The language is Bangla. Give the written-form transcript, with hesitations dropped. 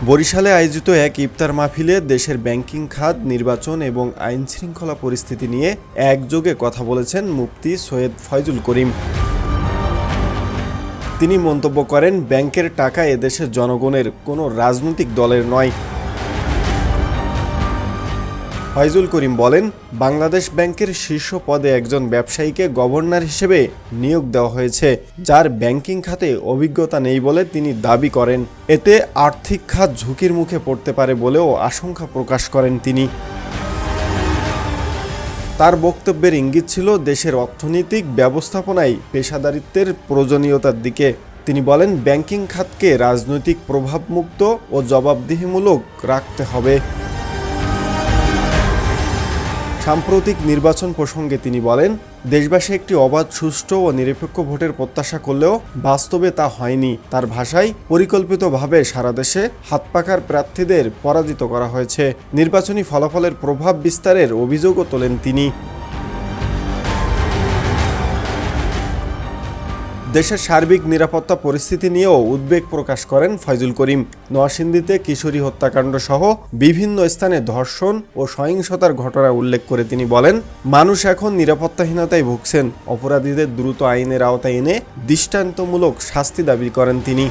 বরিশালে আয়োজিত এক ইফতার মাহফিলে দেশের ব্যাংকিং খাত, নির্বাচন এবং আইনশৃঙ্খলা পরিস্থিতি নিয়ে একযোগে কথা বলেছেন মুফতি সৈয়দ ফয়জুল করিম। তিনি মন্তব্য করেন, ব্যাংকের টাকা এদেশের জনগণের, কোনো রাজনৈতিক দলের নয়। ফয়জুল করিম বলেন, বাংলাদেশ ব্যাংকের শীর্ষ পদে একজন ব্যবসায়ীকে গভর্নর হিসেবে নিয়োগ দেওয়া হয়েছে, যার ব্যাংকিং খাতে অভিজ্ঞতা নেই বলে তিনি দাবি করেন। এতে আর্থিক খাত ঝুঁকির মুখে পড়তে পারে বলেও আশঙ্কা প্রকাশ করেন তিনি। তার বক্তব্যের ইঙ্গিত ছিল দেশের অর্থনৈতিক ব্যবস্থাপনায় পেশাদারিত্বের প্রয়োজনীয়তার দিকে। তিনি বলেন, ব্যাংকিং খাতকে রাজনৈতিক প্রভাবমুক্ত ও জবাবদিহিমূলক রাখতে হবে। সাম্প্রতিক নির্বাচন প্রসঙ্গে তিনি বলেন, দেশবাসী একটি অবাধ, সুষ্ঠু ও নিরপেক্ষ ভোটের প্রত্যাশা করলেও বাস্তবে তা হয়নি। তার ভাষায়, পরিকল্পিতভাবে সারা দেশে হাতপাখার প্রার্থীদের পরাজিত করা হয়েছে। নির্বাচনী ফলাফলের প্রভাব বিস্তারের অভিযোগও তোলেন তিনি। দেশের সার্বিক নিরাপত্তা পরিস্থিতি নিয়েও উদ্বেগ প্রকাশ করেন ফয়জুল করিম। নরসিংদীতে কিশোরী হত্যাকাণ্ড সহ বিভিন্ন স্থানে ধর্ষণ ও সহিংসতার ঘটনা উল্লেখ করে তিনি বলেন, মানুষ এখন নিরাপত্তাহীনতায় ভুগছেন। অপরাধীদের দ্রুত আইনের আওতায় এনে দৃষ্টান্তমূলক শাস্তি দাবি করেন তিনি।